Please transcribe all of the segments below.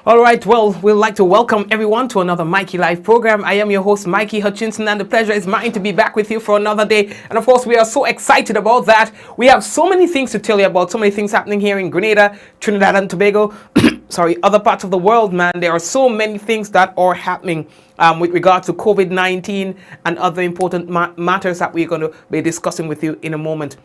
All right, well, we'd like to welcome everyone to another Mikey Live program. I am your host, Mikey Hutchinson, and the pleasure is mine to be back with you for another day. And of course, we are so excited about that. We have so many things to tell you about, so many things happening here in Grenada, Trinidad and Tobago, other parts of the world, man. There are so many things that are happening with regard to COVID-19 and other important matters that we're going to be discussing with you in a moment.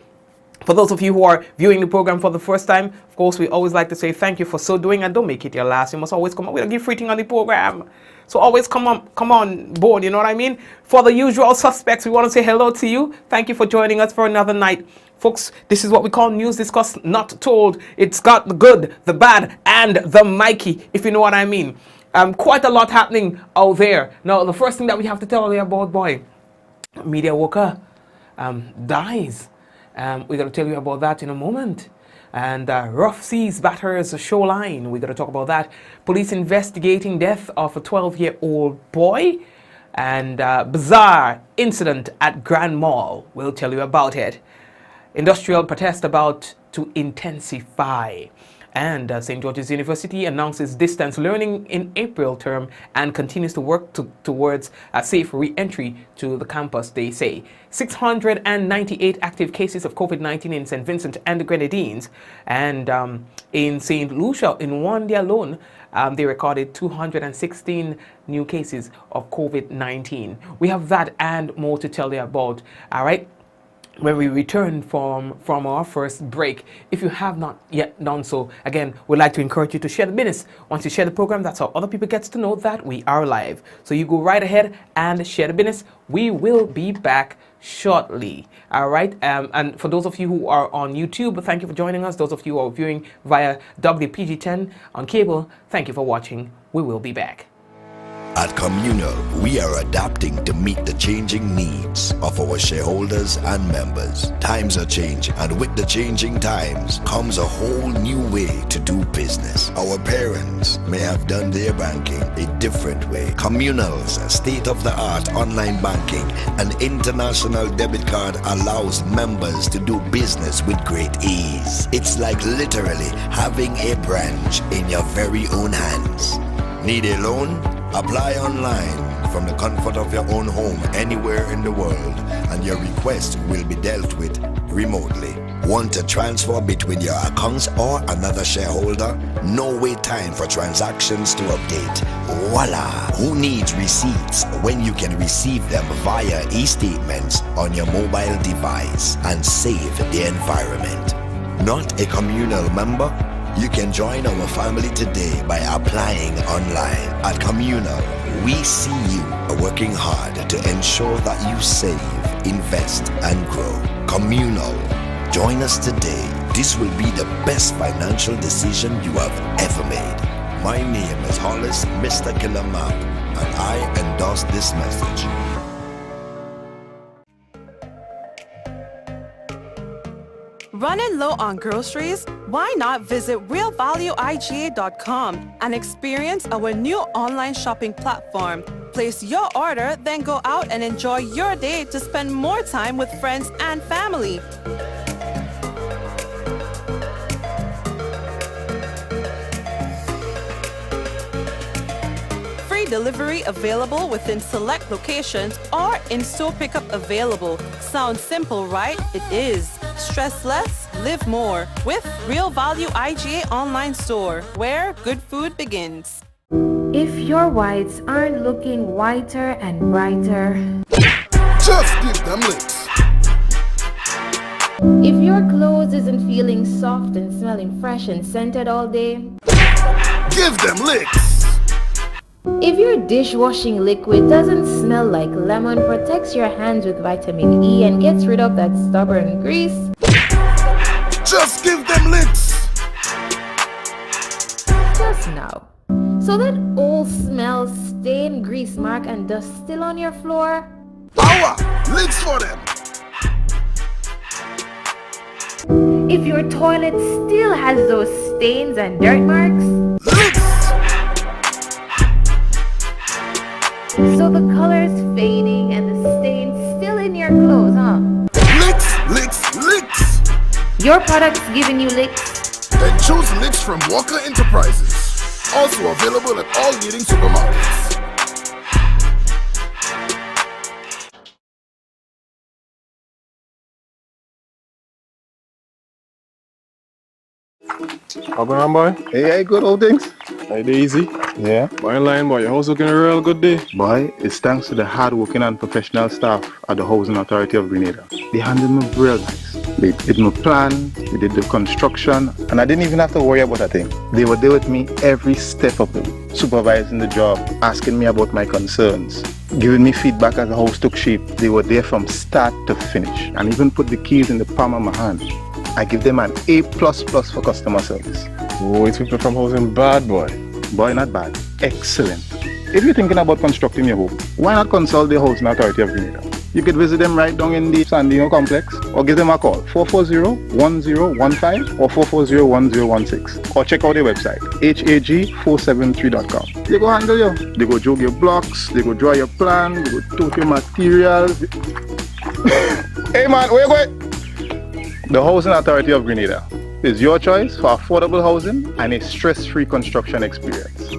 For those of you who are viewing the program for the first time, of course, we always like to say thank you for so doing, and don't make it your last. You must always come on. We don't give free thing on the program. So always come on board, you know what I mean? For the usual suspects, we want to say hello to you. Thank you for joining us for another night. Folks, this is what we call news discussed, not told. It's got the good, the bad, and the Mikey, if you know what I mean. Quite a lot happening out there. Now, the first thing that we have to tell you about, boy, media worker dies. We're going to tell you about that in a moment. And rough seas batters Shoreline. We're going to talk about that. Police investigating death of a 12-year-old boy. And bizarre incident at Grand Mall. We'll tell you about it. Industrial protest about to intensify. And St. George's University announces distance learning in April term and continues to work towards a safe re-entry to the campus, they say. 698 active cases of COVID-19 in St. Vincent and the Grenadines. And in St. Lucia, in one day alone, they recorded 216 new cases of COVID-19. We have that and more to tell you about, all right? When we return from our first break, if you have not yet done so, again, we'd like to encourage you to share the minutes. Once you share the program, that's how other people get to know that we are live. So you go right ahead and share the minutes. We will be back shortly. All right. And for those of you who are on YouTube, thank you for joining us. Those of you who are viewing via WPG10 on cable, thank you for watching. We will be back. At Communal, we are adapting to meet the changing needs of our shareholders and members. Times are changing, and with the changing times comes a whole new way to do business. Our parents may have done their banking a different way. Communal's state-of-the-art online banking and international debit card allows members to do business with great ease. It's like literally having a branch in your very own hands. Need a loan? Apply online from the comfort of your own home anywhere in the world, and your request will be dealt with remotely. Want to transfer between your accounts or another shareholder? No wait time for transactions to update. Voila! Who needs receipts when you can receive them via e-statements on your mobile device and save the environment? Not a Communal member? You can join our family today by applying online. At Communal, we see you working hard to ensure that you save, invest, and grow. Communal, join us today. This will be the best financial decision you have ever made. My name is Hollis Mr. Killer Map, and I endorse this message. Running low on groceries? Why not visit realvalueiga.com and experience our new online shopping platform? Place your order, then go out and enjoy your day to spend more time with friends and family. Free delivery available within select locations or in-store pickup available. Sounds simple, right? It is. Stress less, live more with Real Value IGA online store, where good food begins. If your whites aren't looking whiter and brighter, just give them licks. If your clothes isn't feeling soft and smelling fresh and scented all day, give them licks. If your dishwashing liquid doesn't smell like lemon, protects your hands with vitamin E, and gets rid of that stubborn grease, just give them licks. Just now. So that old smell, stain, grease mark, and dust still on your floor? Power! Licks for them. If your toilet still has those stains and dirt marks? Licks! So the color's fading and the stains still in your clothes, huh? Licks, licks, licks! Your product's giving you licks? Then choose licks from Walker Enterprises. Also available at all leading supermarkets. How going on, boy? Hey, good old things. Hey, easy. Yeah. Boy, in line, boy. Your house looking a real good day. Boy, it's thanks to the hard-working and professional staff at the Housing Authority of Grenada. They handled me real nice. They did my plan, they did the construction, and I didn't even have to worry about a thing. They were there with me every step of the way, supervising the job, asking me about my concerns, giving me feedback as the house took shape. They were there from start to finish, and even put the keys in the palm of my hand. I give them an A++ for customer service. Oh, it's people from housing bad, boy. Boy, not bad. Excellent. If you're thinking about constructing your home, why not consult the Housing Authority of Grenada? You could visit them right down in the Sandino complex, or give them a call, 440-1015 or 440-1016. Or check out their website, hag473.com. They go handle you. They go jog your blocks, they go draw your plan, they go tote your materials. Hey man, where you going? The Housing Authority of Grenada is your choice for affordable housing and a stress-free construction experience.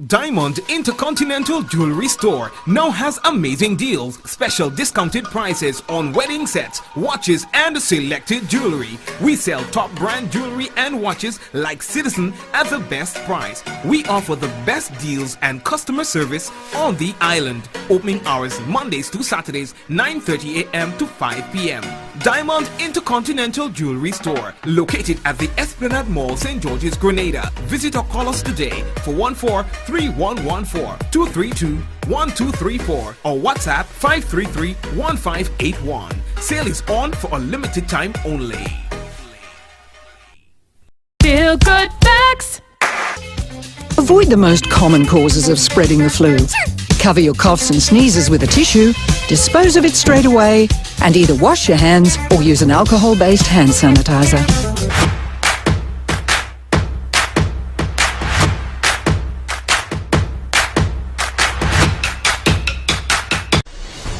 Diamond Intercontinental Jewelry Store now has amazing deals, special discounted prices on wedding sets, watches and selected jewelry. We sell top brand jewelry and watches like Citizen at the best price. We offer the best deals and customer service on the island. Opening hours Mondays to Saturdays 9:30 a.m. to 5 p.m. Diamond Intercontinental Jewelry Store, located at the Esplanade Mall, St. George's, Grenada. Visit or call us today for 14-3114-232-1234 or WhatsApp 533-1581. Sale is on for a limited time only. Feel good facts. Avoid the most common causes of spreading the flu. Cover your coughs and sneezes with a tissue, dispose of it straight away, and either wash your hands or use an alcohol-based hand sanitizer.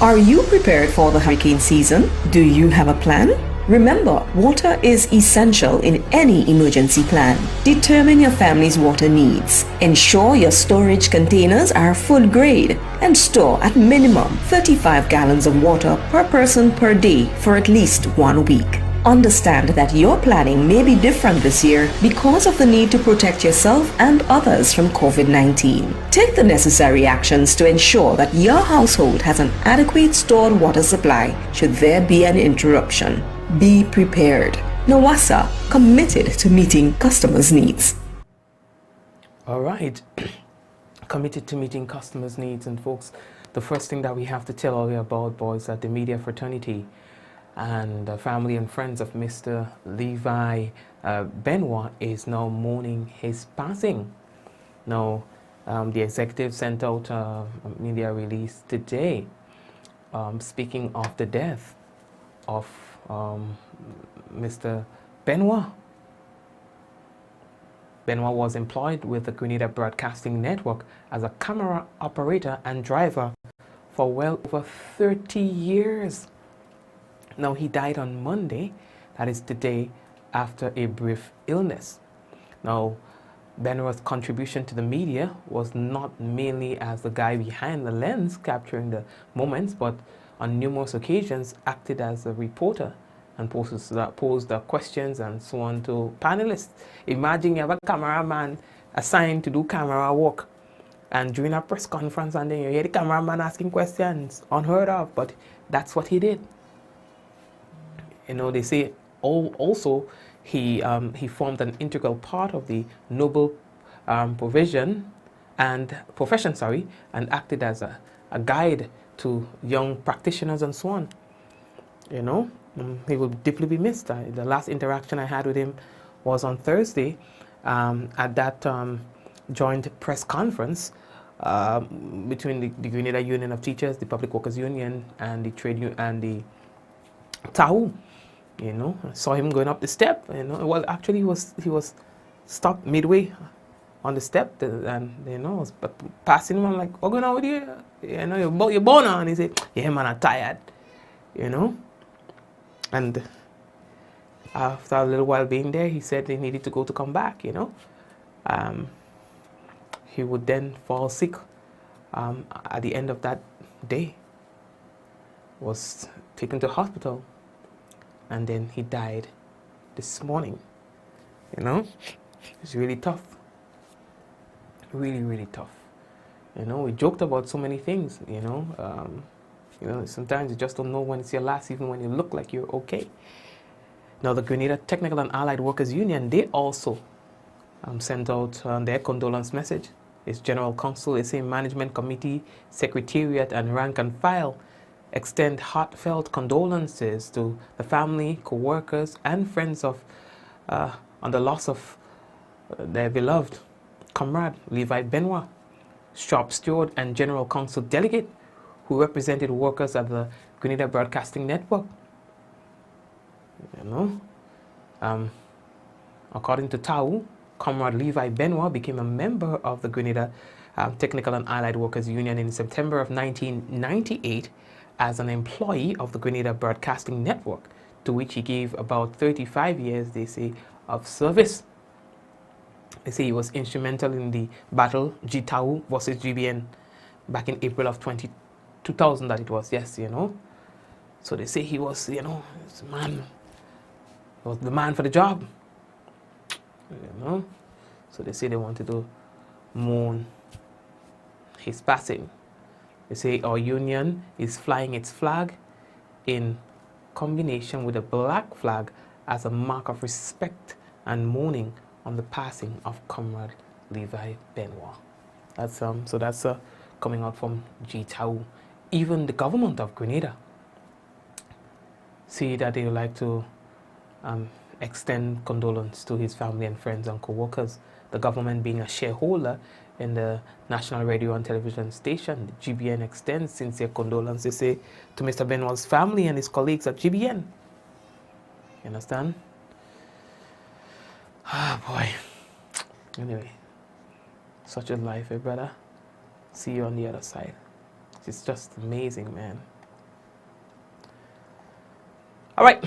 Are you prepared for the hurricane season? Do you have a plan? Remember, water is essential in any emergency plan. Determine your family's water needs. Ensure your storage containers are food grade and store at minimum 35 gallons of water per person per day for at least 1 week. Understand that your planning may be different this year because of the need to protect yourself and others from COVID-19. Take the necessary actions to ensure that your household has an adequate stored water supply should there be an interruption. Be prepared. NAWASA, committed to meeting customers' needs. All right. Committed to meeting customers' needs. And folks, the first thing that we have to tell all you about, boys, that the media fraternity and the family and friends of Mr. Levi Benoit is now mourning his passing. Now, the executive sent out a media release today speaking of the death of Mr. Benoit. Benoit was employed with the Grenada Broadcasting Network as a camera operator and driver for well over 30 years. Now, he died on Monday, that is today, after a brief illness. Now, Benoit's contribution to the media was not mainly as the guy behind the lens capturing the moments, but on numerous occasions acted as a reporter and posed the questions and so on to panelists. Imagine you have a cameraman assigned to do camera work, and during a press conference and then you hear the cameraman asking questions, unheard of, but that's what he did. You know, they say also he formed an integral part of the noble profession, and acted as a guide to young practitioners and so on. You know, he will deeply be missed. The last interaction I had with him was on Thursday at that joint press conference between the Grenada Union of Teachers, the Public Workers Union, and the trade union and the TAU. You know, I saw him going up the step. You know, well, actually, he was stopped midway on the step, and you know, I was passing him. I'm like, "What's going on with you? You know, you're born on." He said, "Yeah, man, I'm tired." You know, and after a little while being there, he said they needed to go to come back, you know. He would then fall sick at the end of that day, was taken to hospital, and then he died this morning, you know. It's really tough, really, really tough. You know, we joked about so many things, you know. Sometimes you just don't know when it's your last, even when you look like you're okay. Now, the Grenada Technical and Allied Workers Union, they also sent out their condolence message. Its General Counsel, its Management Committee, Secretariat, and Rank and File extend heartfelt condolences to the family, co-workers, and friends of on the loss of their beloved comrade, Levi Benoit, Shop Steward and General Counsel Delegate, who represented workers at the Grenada Broadcasting Network. You know, according to TAU, Comrade Levi Benoit became a member of the Grenada Technical and Allied Workers Union in September of 1998 as an employee of the Grenada Broadcasting Network, to which he gave about 35 years, they say, of service. They say he was instrumental in the battle GTAU versus GBN back in April of 2000 that it was, yes, you know. So they say he was, you know, was the man for the job, you know. So they say they wanted to mourn his passing. They say our union is flying its flag in combination with a black flag as a mark of respect and mourning on the passing of Comrade Levi Benoit. That's so that's coming out from GTAU. Even the government of Grenada see that they would like to extend condolence to his family and friends and co-workers. The government, being a shareholder in the national radio and television station, the GBN, extends sincere condolences, say, to Mr. Benoit's family and his colleagues at GBN. You understand? Ah, boy. Anyway, such a life, eh, brother? See you on the other side. It's just amazing, man. All right.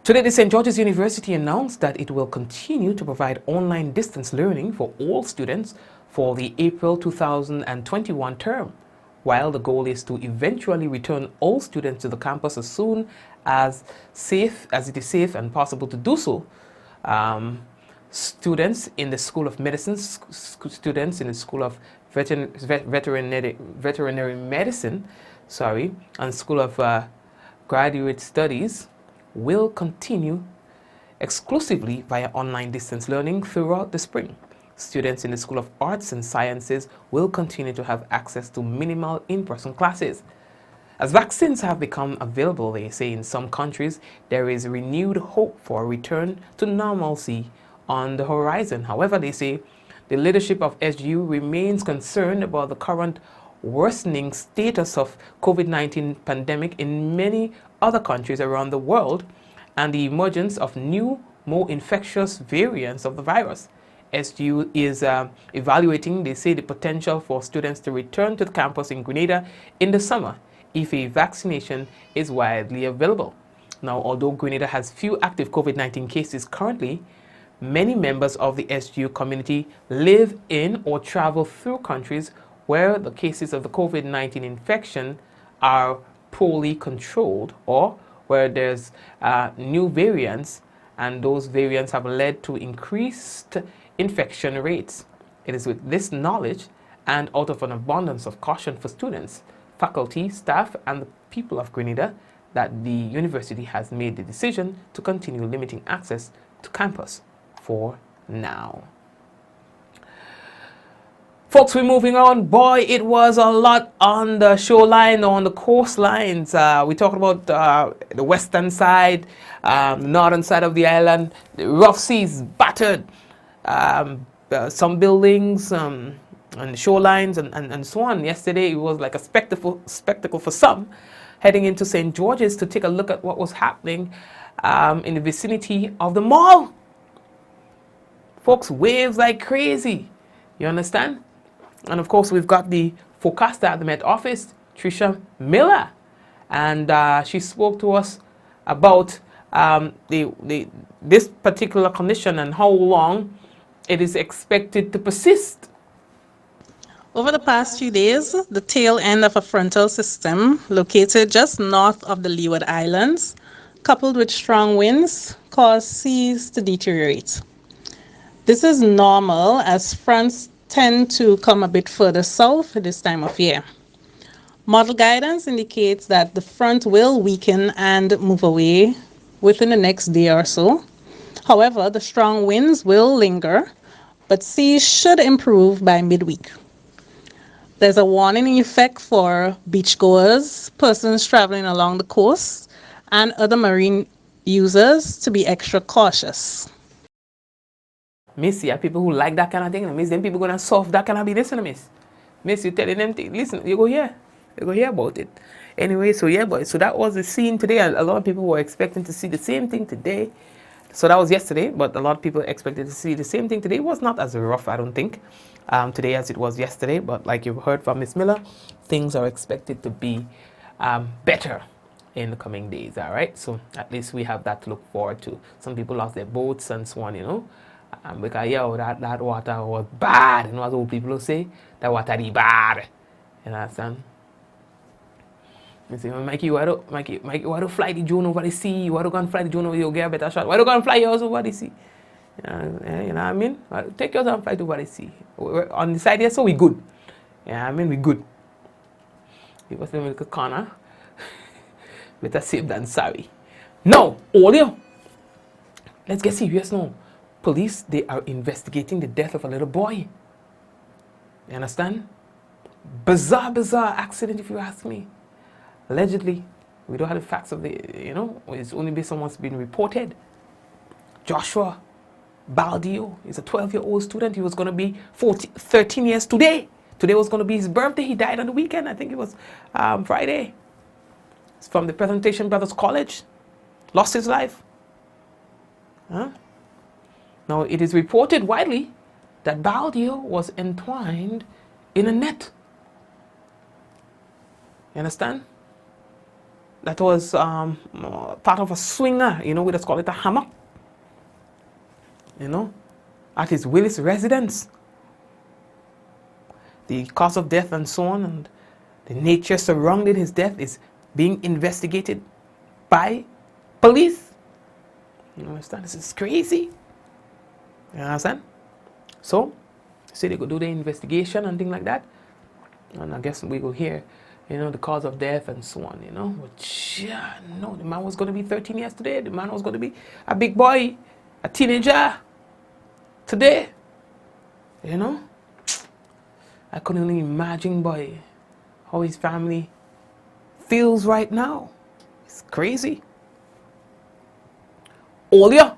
Today, the St. George's University announced that it will continue to provide online distance learning for all students for the April 2021 term, while the goal is to eventually return all students to the campus as soon as it is safe and possible to do so. Students in the School of Medicine, students in the School of Veterinary Medicine, and School of Graduate Studies will continue exclusively via online distance learning throughout the spring. Students in the School of Arts and Sciences will continue to have access to minimal in-person classes. As vaccines have become available, they say, in some countries, there is renewed hope for a return to normalcy on the horizon. However, they say the leadership of SGU remains concerned about the current worsening status of COVID-19 pandemic in many other countries around the world and the emergence of new, more infectious variants of the virus. SGU is evaluating, they say, the potential for students to return to the campus in Grenada in the summer if a vaccination is widely available. Now, although Grenada has few active COVID-19 cases currently, many members of the SGU community live in or travel through countries where the cases of the COVID-19 infection are poorly controlled, or where there's new variants, and those variants have led to increased infection rates. It is with this knowledge and out of an abundance of caution for students, faculty, staff, and the people of Grenada that the university has made the decision to continue limiting access to campus for now. Folks, we're moving on. Boy, it was a lot on the shoreline, on the coastlines. We talked about the western side, the northern side of the island. The rough seas battered some buildings and shorelines and so on. Yesterday, it was like a spectacle for some, heading into St. George's to take a look at what was happening in the vicinity of the mall. Folks, waves like crazy. You understand? And of course, we've got the forecaster at the Met Office, Tricia Miller, and she spoke to us about this particular condition and how long it is expected to persist? Over the past few days, the tail end of a frontal system located just north of the Leeward Islands, coupled with strong winds, caused seas to deteriorate. This is normal as fronts tend to come a bit further south at this time of year. Model guidance indicates that the front will weaken and move away within the next day or so. However, the strong winds will linger, but seas should improve by midweek. There's a warning in effect for beachgoers, persons traveling along the coast, and other marine users to be extra cautious. Miss, yeah, people who like that kind of thing, miss, them people gonna solve that kind of business, miss. Miss, you telling them, listen, you go here about it. Anyway, so yeah, boy, so that was the scene today. A lot of people were expecting to see the same thing today. So that was yesterday, but a lot of people expected to see the same thing today. It was not as rough, I don't think, today as it was yesterday. But like you've heard from Miss Miller, things are expected to be better in the coming days, all right? So at least we have that to look forward to. Some people lost their boats and so on, you know, because, yo, that water was bad. You know, as old people will say, that water is bad. You understand? You say, Mikey, why do fly the drone over the sea? Why do go and fly the drone over, you'll get a better shot? Why do go and fly yours over the sea? You know what I mean? Take yours and fly it over the sea. We're on the side here, so we good. Yeah, I mean, we good. Give us a little corner. Better safe than sorry. Now, audio. Let's get serious now. Police, they are investigating the death of a little boy. You understand? Bizarre accident, if you ask me. Allegedly, we don't have the facts of the, you know, it's only based on what's been reported. Joshua Baldio is a 12-year-old student. He was going to be 13 years today. Today was going to be his birthday. He died on the weekend. I think it was Friday. It's from the Presentation Brothers College. Lost his life. Huh? Now, it is reported widely that Baldio was entwined in a net. You understand? That was part of a swinger, you know, we just call it a hammock, you know, at his Willis residence. The cause of death and so on and the nature surrounding his death is being investigated by police. You understand? This is crazy. You understand? So, say they could do the investigation and things like that. And I guess we go hear, you know, the cause of death and so on, you know. But yeah, no, the man was going to be 13 years today. The man was going to be a big boy, a teenager today. You know. I couldn't even imagine, boy, how his family feels right now. It's crazy. Earlier,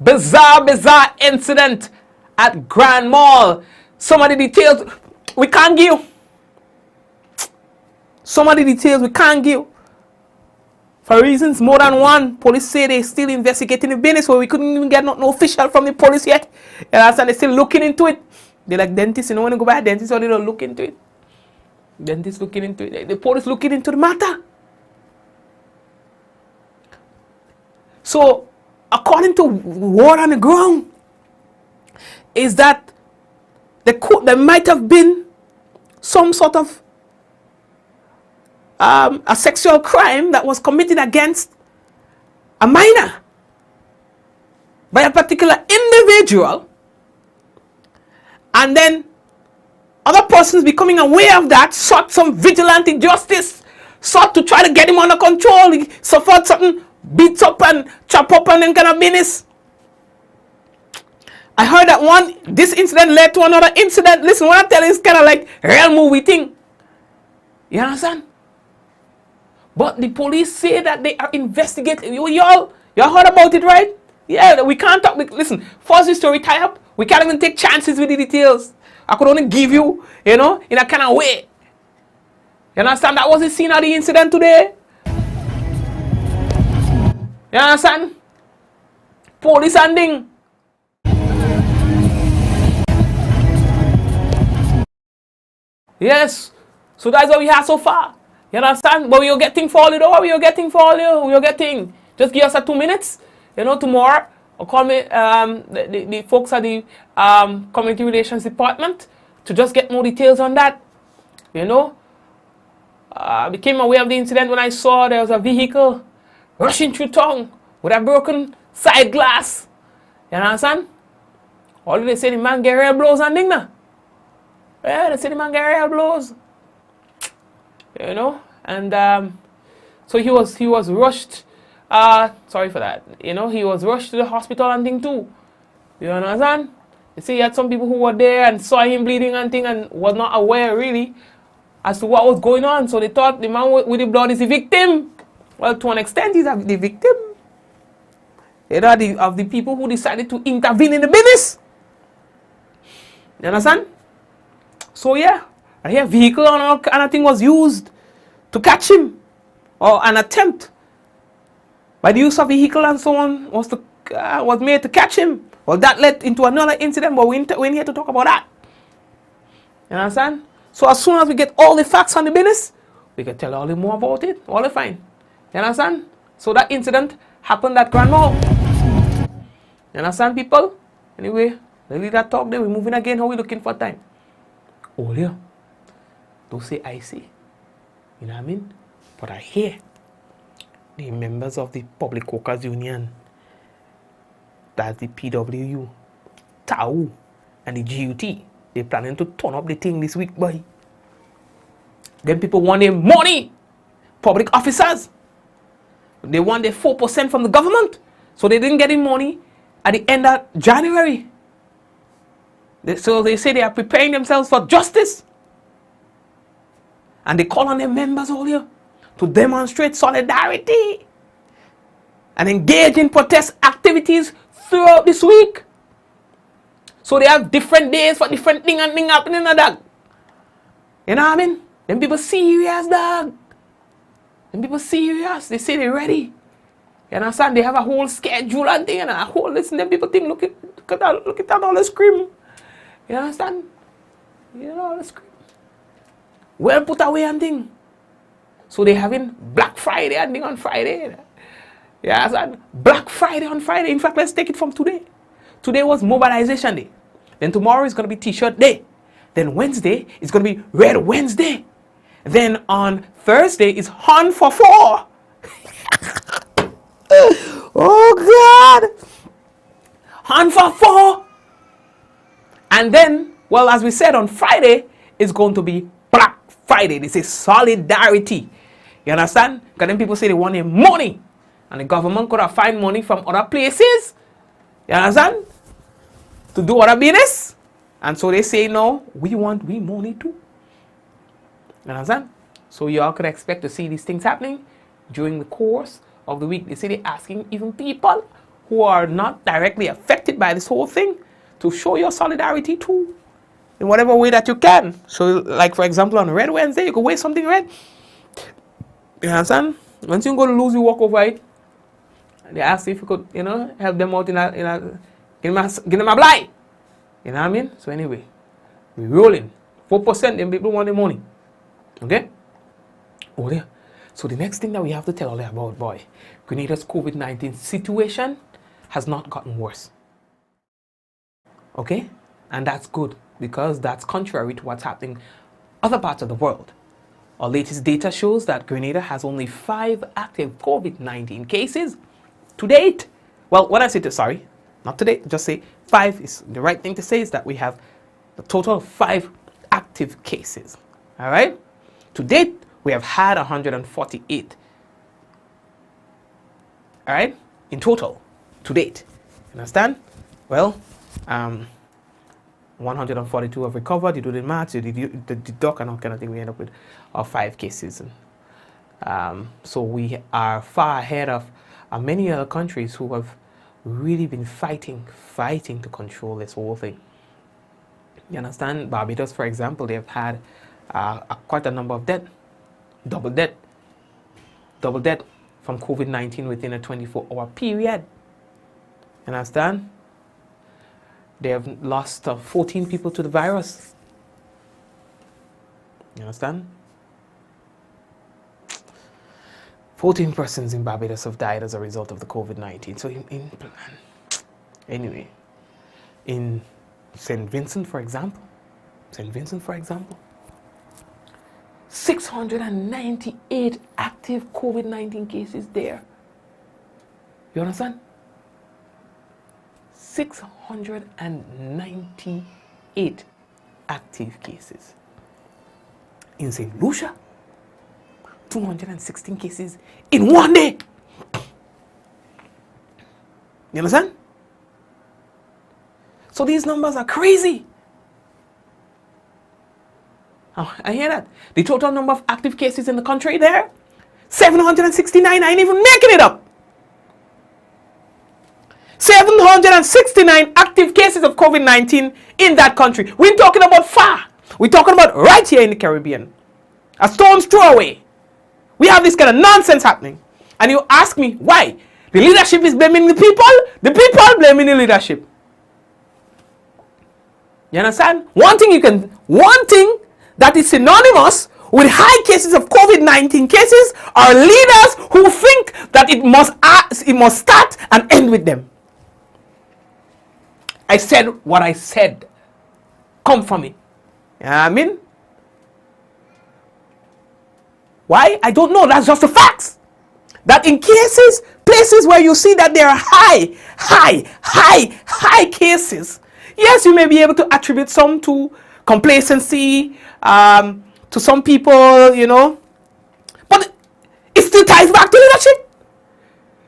bizarre incident at Grand Mall. Some of the details we can't give. Some of the details we can't give. For reasons more than one. Police say they're still investigating the business, where we couldn't even get no official from the police yet. And they're still looking into it. They're like dentists, you know, when you go by a dentist, or they don't look into it. Dentists looking into it. The police looking into the matter. So, according to word on the ground, is that there might have been some sort of a sexual crime that was committed against a minor by a particular individual, and then other persons becoming aware of that sought some vigilante justice, sought to try to get him under control. He suffered something, beats up and chop up and then kind of business. I heard that this incident led to another incident. Listen, what I'm telling you is kind of like real movie thing. You understand? But the police say that they are investigating. Y'all heard about it, right? Yeah, we can't talk. Listen, first the story tie up. We can't even take chances with the details. I could only give you, you know, in a kind of way. You understand? That was the scene of the incident today. You understand? Police ending. Yes. So that's what we have so far. You understand? But we are getting for all it over. We are getting for all you. We are getting. Just give us a 2 minutes. You know, tomorrow, or call me the folks at the Community Relations Department to just get more details on that. You know, I became aware of the incident when I saw there was a vehicle rushing through town with a broken side glass. You understand? All they say the man get real blows and thing now. Yeah, they say the man get real blows. You know, and so he was rushed. Sorry for that. You know, he was rushed to the hospital and thing too. You understand? You see, you had some people who were there and saw him bleeding and thing and was not aware really as to what was going on. So they thought the man with the blood is the victim. Well, to an extent, he's the victim. You know, of the people who decided to intervene in the business. You understand? So yeah, I hear vehicle and all kind of thing was used to catch him, or an attempt by the use of vehicle and so on was made to catch him. Well, that led into another incident, but we're here to talk about that. You understand? So as soon as we get all the facts on the business, we can tell all the more about it. All the fine. You understand? So that incident happened at Grand Mall. You understand, people? Anyway, let's leave that talk there. We're moving again. How we looking for time? Oh, yeah. Don't say I see. You know what I mean? But I hear the members of the Public Workers Union, that's the PWU, TAU, and the GUT, they're planning to turn up the thing this week, boy. Then people want their money. Public officers. They want their 4% from the government. So they didn't get any money at the end of January. So they say they are preparing themselves for justice. And they call on their members all here to demonstrate solidarity and engage in protest activities throughout this week. So they have different days for different thing and thing happening, dog. You know what I mean? Them people serious, dog. Them people serious. They say they're ready. You understand? They have a whole schedule and thing and a whole listen. Them people think, look at that all the scream. You understand? You know all the scream. Well put away and thing. So they having Black Friday and thing on Friday. You understand? Black Friday on Friday. In fact, let's take it from today. Today was mobilization day. Then tomorrow is going to be t-shirt day. Then Wednesday is going to be Red Wednesday. Then on Thursday is Hunt for 4. Oh God! Hunt for 4. And then, well, as we said, on Friday is going to be Black Friday. This is solidarity. You understand? Because then people say they want their money. And the government could have find money from other places. You understand? To do other business. And so they say, no, we want money too. You understand? So you all could expect to see these things happening during the course of the week. They say they're asking even people who are not directly affected by this whole thing to show your solidarity too. In whatever way that you can. So like for example on Red Wednesday, you could wear something red. You understand? Once you go to lose, you walk over it. They ask if you could, you know, help them out give them a blight. You know what I mean? So anyway, we're rolling. 4% them people want the money. Okay? Oh yeah. So the next thing that we have to tell all about, boy, Grenada's COVID-19 situation has not gotten worse. Okay? And that's good because that's contrary to what's happening other parts of the world. Our latest data shows that Grenada has only 5 active COVID-19 cases to date. Well, when I say not today, just say 5 is the right thing to say is that we have a total of 5 active cases. All right? To date, we have had 148. All right? In total, to date. Understand? Well, 142 have recovered. You do the maths, you deduct and all kind of thing. We end up with 5 cases. So we are far ahead of many other countries who have really been fighting to control this whole thing. You understand? Barbados, for example, they have had quite a number of deaths, double death from COVID-19 within a 24-hour period. You understand? They have lost 14 people to the virus. You understand? 14 persons in Barbados have died as a result of the COVID-19. So anyway, in St. Vincent, for example, 698 active COVID-19 cases there. You understand? 698 active cases. In St. Lucia, 216 cases in one day. You understand? So these numbers are crazy. Oh, I hear that. The total number of active cases in the country there, 769. I ain't even making it up. 769 active cases of COVID-19 in that country. We're talking about far. We're talking about right here in the Caribbean. A stone's throw away. We have this kind of nonsense happening. And you ask me why? The leadership is blaming the people blaming the leadership. You understand? One thing that is synonymous with high cases of COVID-19 cases are leaders who think that it must start and end with them. I said what I said. Come from me. You know what I mean? Why? I don't know. That's just the facts. That in places where you see that there are high cases, yes, you may be able to attribute some to complacency, to some people, you know, but it still ties back to leadership.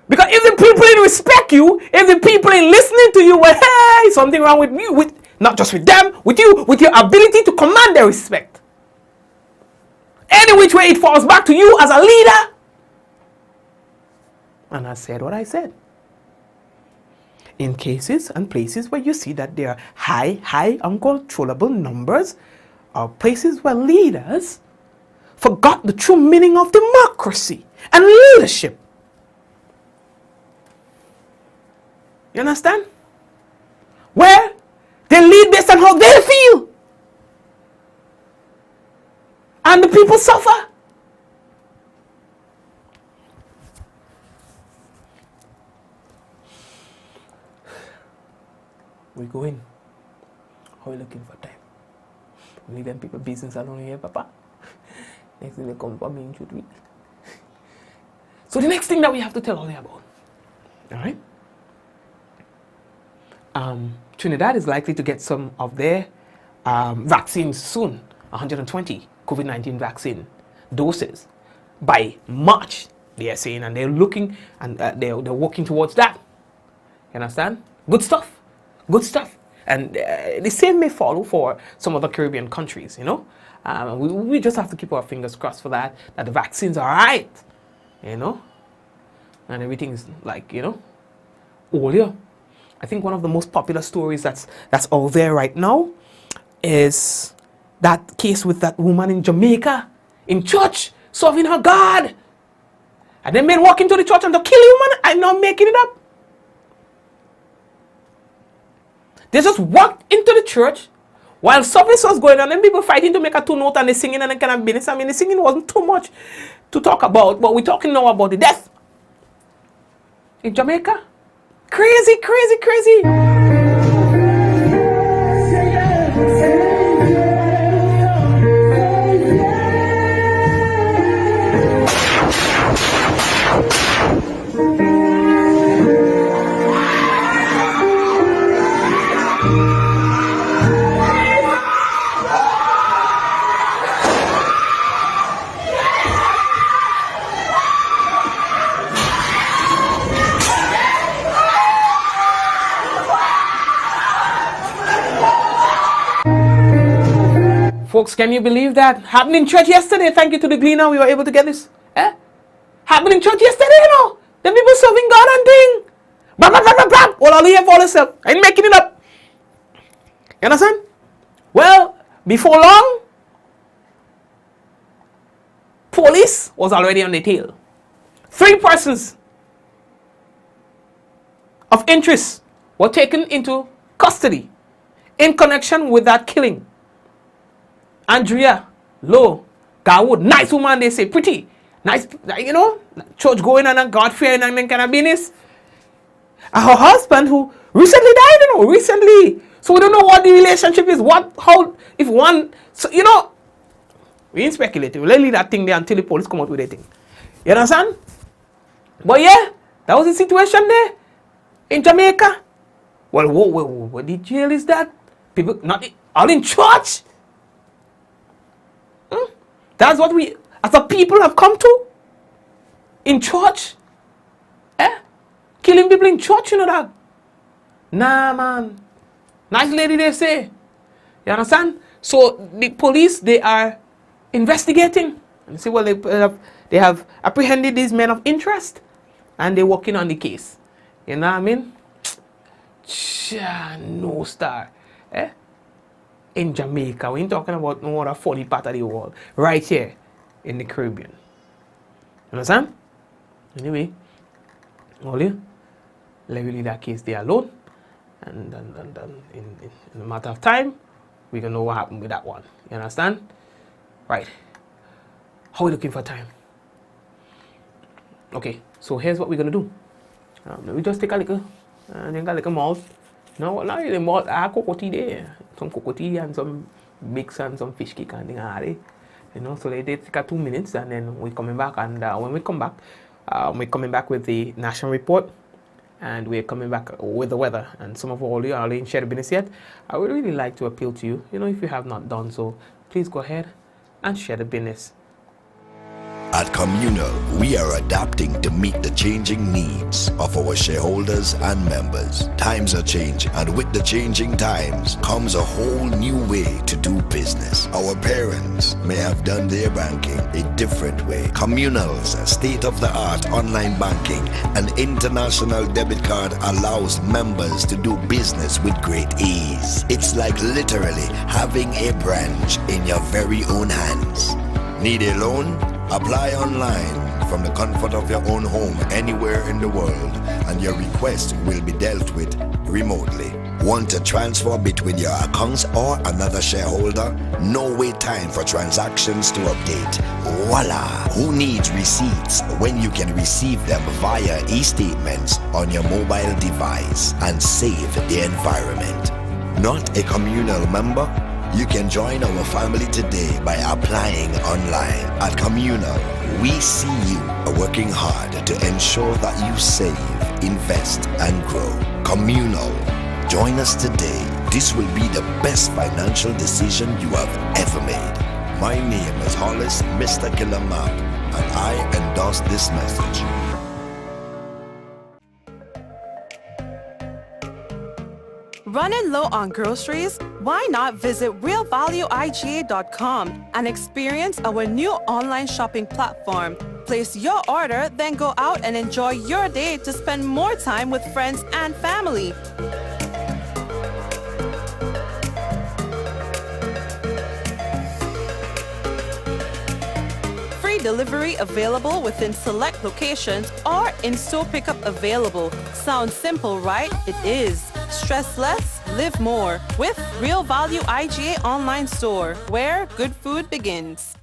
Because if the people ain't respect you, if the people ain't listening to you, well, hey, something wrong with you, with not just with them, with you, with your ability to command their respect. Any which way it falls back to you as a leader. And I said what I said. In cases and places where you see that there are high uncontrollable numbers, are places where leaders forgot the true meaning of democracy and leadership. You understand? Where they lead based on how they feel. And the people suffer. We go in. How are we looking for time? We leave them people business alone here, Papa. Next thing they come for me in shoot week. So the next thing that we have to tell all you about. Alright? Trinidad is likely to get some of their vaccines soon. 120 COVID-19 vaccine doses by March, they are saying, and they're looking and they're working towards that. You understand? Good stuff. Good stuff. And the same may follow for some other Caribbean countries, you know. We just have to keep our fingers crossed for that the vaccines are right, you know, and everything is like, you know, earlier. I think one of the most popular stories that's out there right now is that case with that woman in Jamaica, in church, serving her God. And then men walk into the church and to kill the woman. I'm not making it up. They just walked into the church while service was going on and people fighting to make a two-note and they singing and they kind of business. I mean, the singing wasn't too much to talk about, but we're talking now about the death in Jamaica. Crazy, crazy, crazy. Folks, can you believe that? Happened in church yesterday. Thank you to the Gleaner, we were able to get this. Happened in church yesterday, you know. The people serving God and thing. Blah, blah, blah, blah, blah. Well, all here for yourself. I ain't making it up. You understand? Well, before long, police was already on the tail. 3 persons of interest were taken into custody in connection with that killing. Andrea Lowe Garwood, nice woman, they say, pretty, nice, you know, church going and God fearing and then kind of business. And her husband who recently died, you know, recently. So we don't know what the relationship is, if one, so, you know, we ain't speculating. We'll leave that thing there until the police come out with a thing. You understand? But yeah, that was the situation there in Jamaica. Well, what the jail is that? People, not all in church? That's what we, as a people, have come to? In church? Killing people in church, you know that? Nah, man. Nice lady, they say. You understand? So the police, they are investigating. And see, well, they have apprehended these men of interest, and they're working on the case. You know what I mean? No star. In Jamaica, we ain't talking about no other funny part of the world. Right here in the Caribbean. You understand? Anyway, only let me leave that case there alone. And in a matter of time, we can know what happened with that one. You understand? Right. How are we looking for time? Okay, so here's what we're gonna do. Let me just take a little malt. No, not really malt. I have cocoa tea there. Some cocoa tea and some mix and some fish cake and thing. You know, so they take 2 minutes and then we're coming back. And when we come back, we're coming back with the national report. And we're coming back with the weather. And some of all you are in share the business yet. I would really like to appeal to you. You know, if you have not done so, please go ahead and share the business. At Communal, we are adapting to meet the changing needs of our shareholders and members. Times are changing, and with the changing times comes a whole new way to do business. Our parents may have done their banking a different way. Communal's state-of-the-art online banking and international debit card allows members to do business with great ease. It's like literally having a branch in your very own hands. Need a loan? Apply online from the comfort of your own home anywhere in the world, and your request will be dealt with remotely. Want to transfer between your accounts or another shareholder? No wait time for transactions to update. Voila! Who needs receipts when you can receive them via e-statements on your mobile device and save the environment? Not a Communal member? You can join our family today by applying online. At Communal, we see you working hard to ensure that you save, invest, and grow. Communal, join us today. This will be the best financial decision you have ever made. My name is Hollis Mr. Killer Map, and I endorse this message. Running low on groceries? Why not visit realvalueiga.com and experience our new online shopping platform. Place your order, then go out and enjoy your day to spend more time with friends and family. Free delivery available within select locations or in-store pickup available. Sounds simple, right? It is. Stress less, live more with Real Value IGA online store, where good food begins.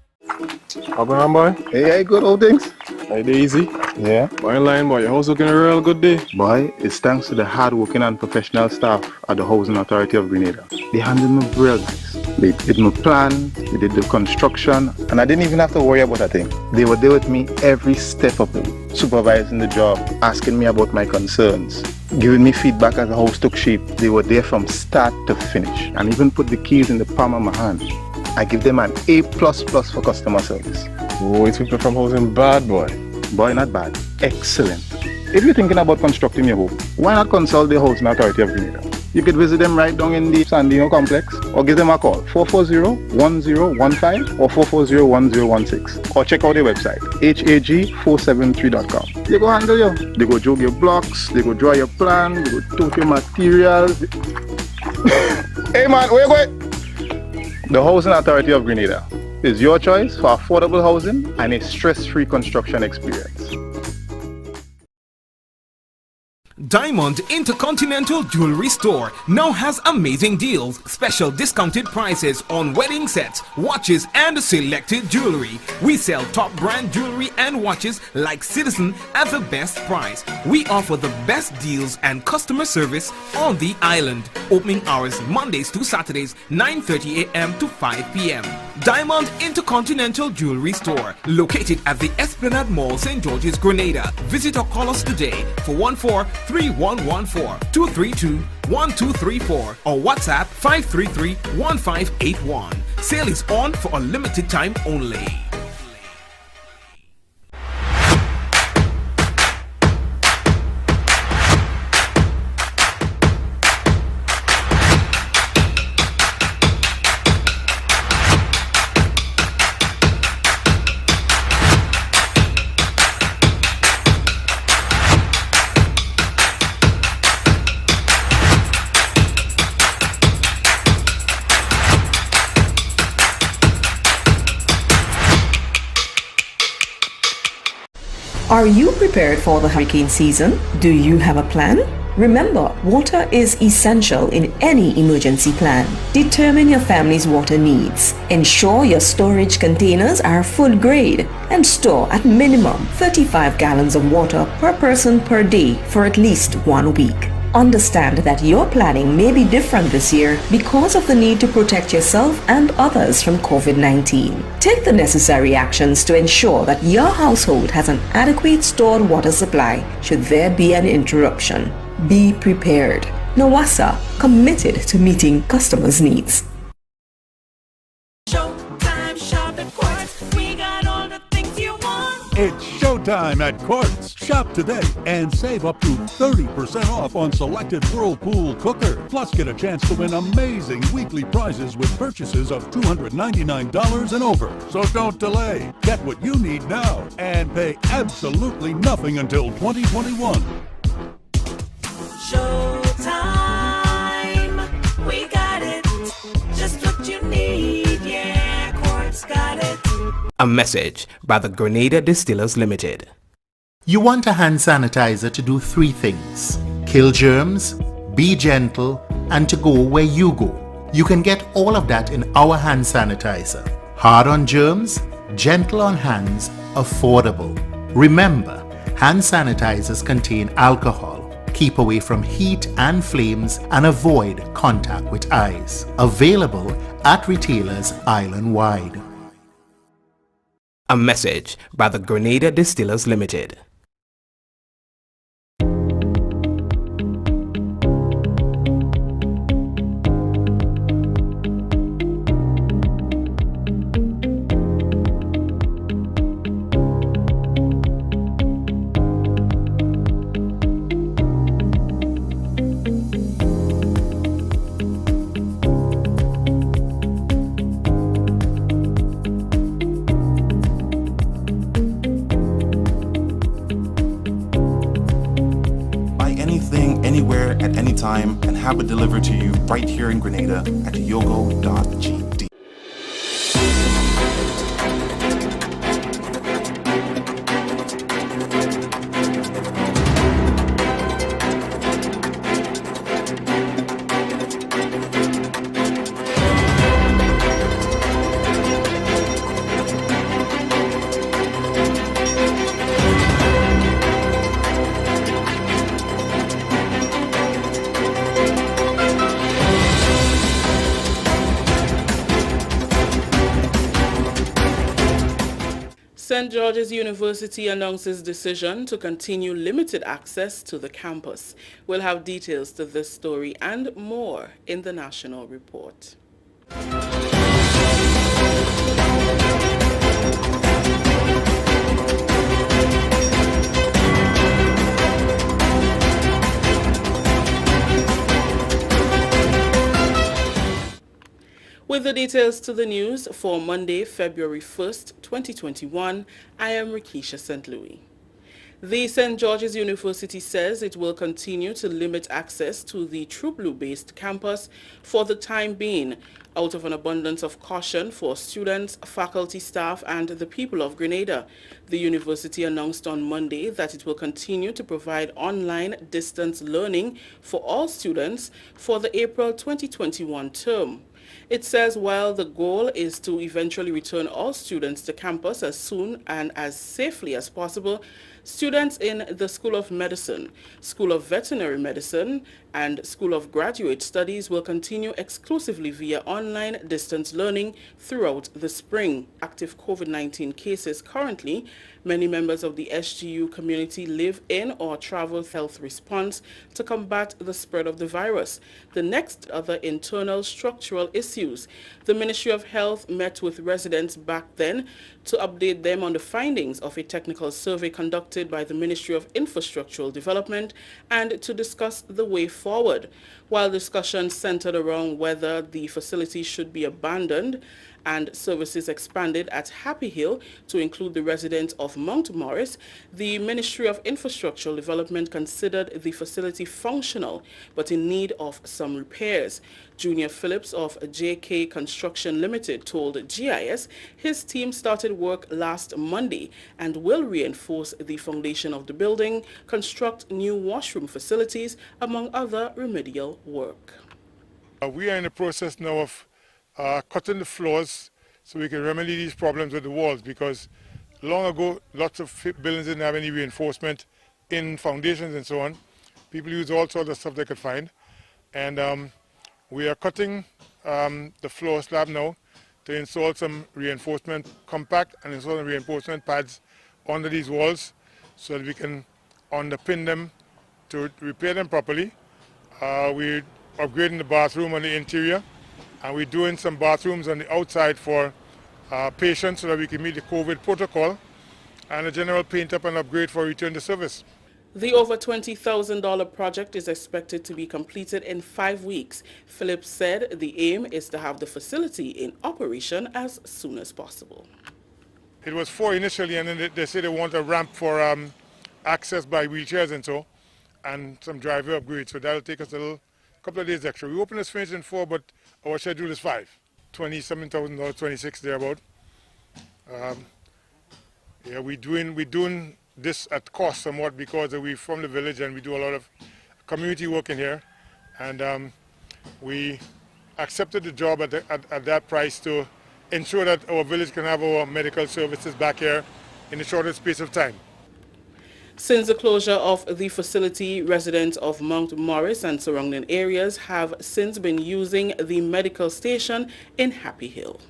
How going on, boy? Hey, good old things. Hey, easy. Yeah. Boy, in line, boy. Your house looking a real good day. Boy, it's thanks to the hard-working and professional staff at the Housing Authority of Grenada. They handled me real nice. They did my plan, they did the construction, and I didn't even have to worry about a thing. They were there with me every step of the way, supervising the job, asking me about my concerns, giving me feedback as the house took shape. They were there from start to finish, and even put the keys in the palm of my hand. I give them an A++ for customer service. Oh, it's people from housing bad, boy. Boy, not bad. Excellent. If you're thinking about constructing your home, why not consult the Housing Authority of Grenada? You could visit them right down in the Sandino complex, or give them a call, 440-1015 or 440-1016. Or check out their website, hag473.com. They go handle you. They go jog your blocks, they go draw your plan, they go tote your materials. Hey man, where you going? The Housing Authority of Grenada is your choice for affordable housing and a stress-free construction experience. Diamond Intercontinental Jewelry Store now has amazing deals, special discounted prices on wedding sets, watches and selected jewelry. We sell top brand jewelry and watches like Citizen at the best price. We offer the best deals and customer service on the island. Opening hours Mondays to Saturdays 9:30 a.m. to 5 p.m. Diamond Intercontinental Jewelry Store, located at the Esplanade Mall, St. George's, Grenada. Visit or call us today for 14-3114-232-1234 or WhatsApp 533-1581. Sale is on for a limited time only. Are you prepared for the hurricane season? Do you have a plan? Remember, water is essential in any emergency plan. Determine your family's water needs. Ensure your storage containers are food grade and store at minimum 35 gallons of water per person per day for at least 1 week. Understand that your planning may be different this year because of the need to protect yourself and others from COVID-19. Take the necessary actions to ensure that your household has an adequate stored water supply should there be an interruption. Be prepared. Nawasa, committed to meeting customers' needs. It's showtime at Quartz. Shop today and save up to 30% off on selected Whirlpool cooker. Plus, get a chance to win amazing weekly prizes with purchases of $299 and over. So don't delay. Get what you need now and pay absolutely nothing until 2021. Showtime. We got it. Just what you need. Yeah, Quartz got it. A message by the Grenada Distillers Limited. You want a hand sanitizer to do 3 things: kill germs, be gentle, and to go where you go. You can get all of that in our hand sanitizer. Hard on germs, gentle on hands, affordable. Remember, hand sanitizers contain alcohol. Keep away from heat and flames and avoid contact with eyes. Available at retailers island-wide. A message by the Grenada Distillers Limited. Anywhere at any time and have it delivered to you right here in Grenada at yogo.gd. St. George's University announces decision to continue limited access to the campus. We'll have details to this story and more in the national report. With the details to the news for Monday, February 1st, 2021, I am Rikisha St. Louis. The St. George's University says it will continue to limit access to the True Blue-based campus for the time being, out of an abundance of caution for students, faculty, staff, and the people of Grenada. The university announced on Monday that it will continue to provide online distance learning for all students for the April 2021 term. It says while the goal is to eventually return all students to campus as soon and as safely as possible, students in the School of Medicine, School of Veterinary Medicine, and School of Graduate Studies will continue exclusively via online distance learning throughout the spring. Active COVID-19 cases currently, many members of the SGU community live in or travel health response to combat the spread of the virus. The next other internal structural issues. The Ministry of Health met with residents back then to update them on the findings of a technical survey conducted by the Ministry of Infrastructural Development and to discuss the way forward. While discussions centered around whether the facility should be abandoned and services expanded at Happy Hill to include the residents of Mount Morris, the Ministry of Infrastructural Development considered the facility functional but in need of some repairs. Junior Phillips of JK Construction Limited told GIS his team started work last Monday and will reinforce the foundation of the building, construct new washroom facilities, among other remedial work. We are in the process now of cutting the floors so we can remedy these problems with the walls, because long ago lots of buildings didn't have any reinforcement in foundations and so on. People use all sorts of stuff they could find, and we are cutting the floor slab now to install some reinforcement compact and install some reinforcement pads under these walls so that we can underpin them to repair them properly. We're upgrading the bathroom on the interior, and we're doing some bathrooms on the outside for patients so that we can meet the COVID protocol, and a general paint up and upgrade for return to service. The over $20,000 project is expected to be completed in 5 weeks. Phillips said the aim is to have the facility in operation as soon as possible. It was 4 initially, and then they say they want a ramp for access by wheelchairs and so, and some driver upgrades, so that'll take us a couple of days extra. We open this finish in 4, but our schedule is 5. $27,000, 26 thereabout. Yeah, we're doing this at cost somewhat because we're from the village and we do a lot of community work in here, and we accepted the job at that price to ensure that our village can have our medical services back here in the shortest space of time. Since the closure of the facility, residents of Mount Morris and surrounding areas have since been using the medical station in Happy Hill.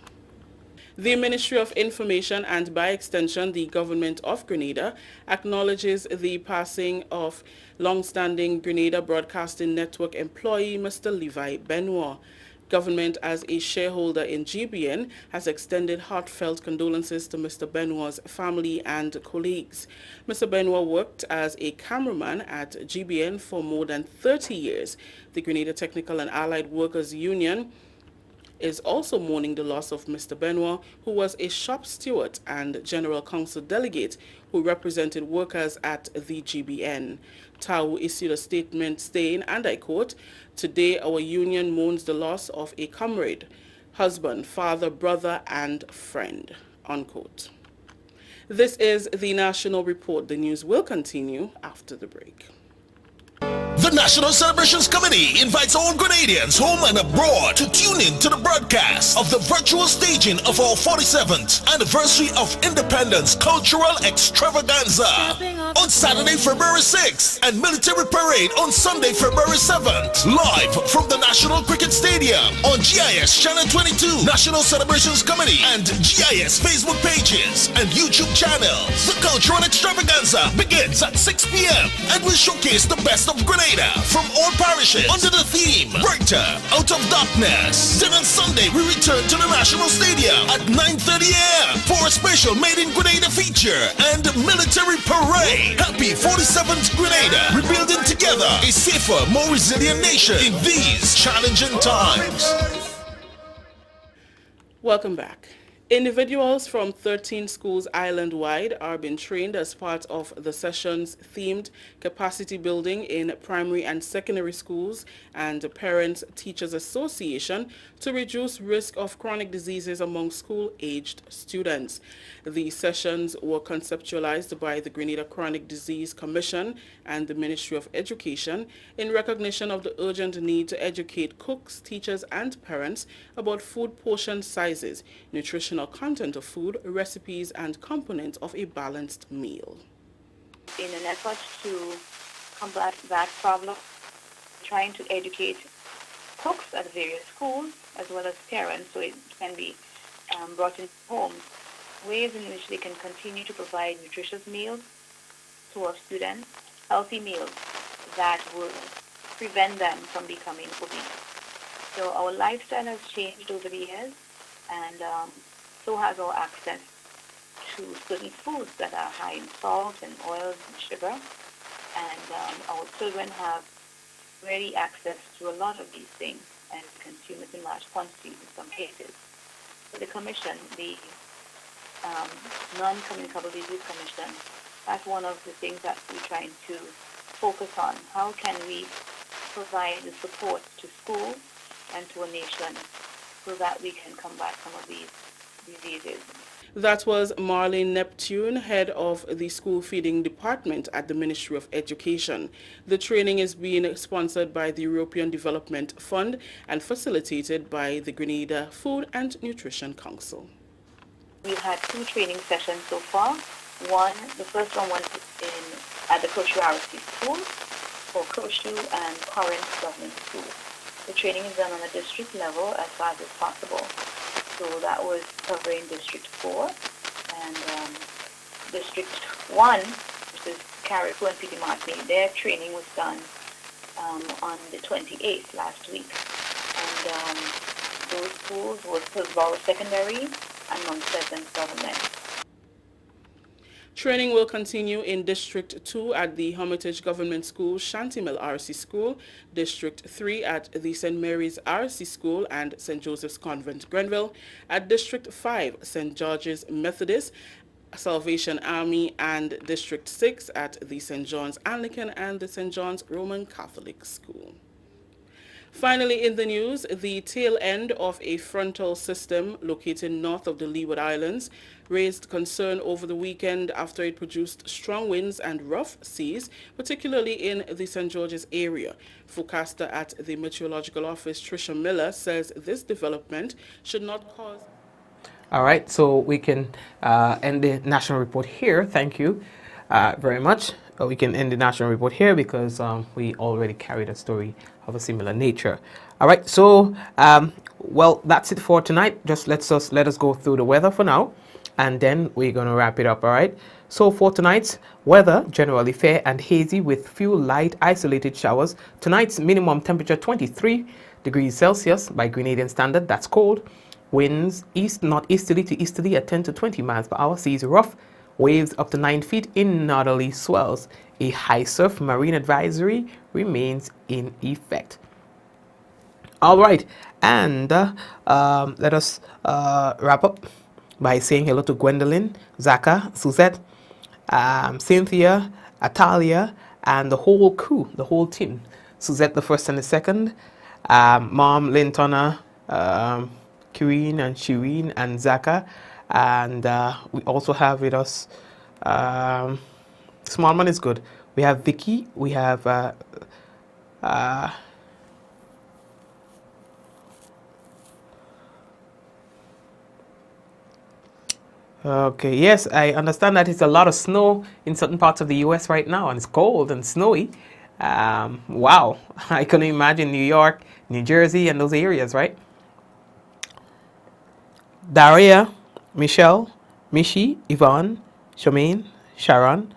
The Ministry of Information and by extension the Government of Grenada acknowledges the passing of long-standing Grenada Broadcasting Network employee Mr. Levi Benoit. Government, as a shareholder in GBN, has extended heartfelt condolences to Mr. Benoit's family and colleagues. Mr. Benoit worked as a cameraman at GBN for more than 30 years. The Grenada Technical and Allied Workers Union is also mourning the loss of Mr. Benoit, who was a shop steward and general counsel delegate who represented workers at the GBN. TAU issued a statement saying, and I quote, "Today our union mourns the loss of a comrade, husband, father, brother, and friend," unquote. This is the National Report. The news will continue after the break. The National Celebrations Committee invites all Grenadians home and abroad to tune in to the broadcast of the virtual staging of our 47th anniversary of Independence Cultural Extravaganza on Saturday, February 6th, and Military Parade on Sunday, February 7th, live from the National Cricket Stadium on GIS Channel 22, National Celebrations Committee, and GIS Facebook pages and YouTube channels. The Cultural Extravaganza begins at 6 p.m. and will showcase the best of Grenada from all parishes under the theme Brighter Out of Darkness. Then on Sunday we return to the National Stadium at 9:30 a.m. for a special Made in Grenada feature and military parade. Happy 47th Grenada, rebuilding together a safer, more resilient nation in these challenging times. Welcome back. Individuals from 13 schools island-wide are being trained as part of the session's themed capacity building in primary and secondary schools and Parents Teachers Association to reduce risk of chronic diseases among school-aged students. The sessions were conceptualized by the Grenada Chronic Disease Commission and the Ministry of Education in recognition of the urgent need to educate cooks, teachers, and parents about food portion sizes, nutritional content of food, recipes, and components of a balanced meal. In an effort to combat that problem, trying to educate cooks at various schools as well as parents so it can be brought into homes, ways in which they can continue to provide nutritious meals to our students, healthy meals that will prevent them from becoming obese. So our lifestyle has changed over the years, and so has our access to certain foods that are high in salt and oils and sugar. And our children have ready access to a lot of these things and consume it in large quantities in some cases. So the commission, the Non-Communicable Disease Commission, that's one of the things that we're trying to focus on. How can we provide the support to schools and to a nation so that we can combat some of these diseases? That was Marlene Neptune, head of the school feeding department at the Ministry of Education. The training is being sponsored by the European Development Fund and facilitated by the Grenada Food and Nutrition Council. We've had 2 training sessions so far. The first one was at the Crochet RC School for Crochet and Corinth Government School. The training is done on a district level as far as possible. So that was covering District 4 and District 1, which is Carriacou and Petit Martini. Their training was done on the 28th last week. And those schools were Hillsborough Secondary and Mount Pleasant Government. Training will continue in District 2 at the Hermitage Government School, Shantymill RC School, District 3 at the St. Mary's RC School and St. Joseph's Convent, Grenville, at District 5, St. George's Methodist, Salvation Army, and District 6 at the St. John's Anglican and the St. John's Roman Catholic School. Finally, in the news, the tail end of a frontal system located north of the Leeward Islands raised concern over the weekend after it produced strong winds and rough seas, particularly in the St. George's area. Forecaster at the Meteorological Office, Tricia Miller, says this development should not cause... All right, so we can end the national report here. Thank you very much. We can end the national report here because we already carried a story of a similar nature. All right, so well, that's it for tonight. Just let us go through the weather for now, and then we're going to wrap it up. All right, so for tonight's weather, generally fair and hazy with few light isolated showers. Tonight's minimum temperature 23 degrees Celsius by Grenadian standard. That's cold. Winds east northeasterly to easterly at 10 to 20 miles per hour. Seas rough. Waves up to 9 feet in northerly swells. A high surf marine advisory remains in effect. All right, and let us wrap up by saying hello to Gwendolyn, Zaka, Suzette, Cynthia, Atalia, and the whole crew, the whole team. Suzette, the first and the second, Mom, Lintona, Kireen and Shireen, and Zaka. And we also have with us, Smallman is good. We have Vicky, we have okay, yes, I understand that it's a lot of snow in certain parts of the US right now, and it's cold and snowy. Wow, I can imagine New York, New Jersey, and those areas, right? Daria, Michelle, Mishi, Yvonne, Shamaine, Sharon,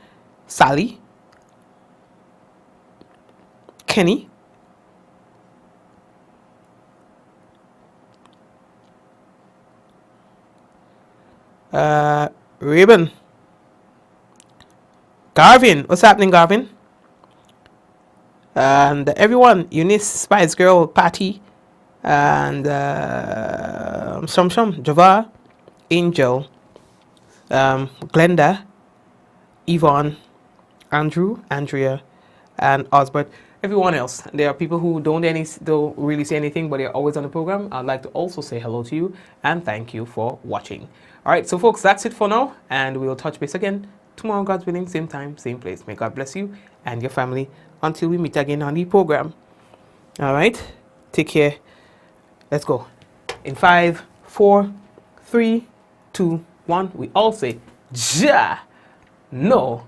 Sally, Kenny, Ribbon, Garvin. What's happening, Garvin? And everyone, Eunice, Spice Girl, Patty, and Shum, Java, Angel, Glenda, Yvonne, Andrew, Andrea, and Osbert. Everyone else. There are people who don't really say anything, but they're always on the program. I'd like to also say hello to you and thank you for watching. All right, so folks, that's it for now, and we'll touch base again tomorrow, God's willing, same time, same place. May God bless you and your family until we meet again on the program. All right, take care. Let's go. In 5, 4, 3, 2, 1. We all say, Ja, no.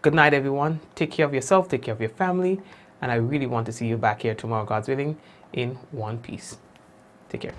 Good night, everyone. Take care of yourself, take care of your family. And I really want to see you back here tomorrow, God's willing, in one piece. Take care.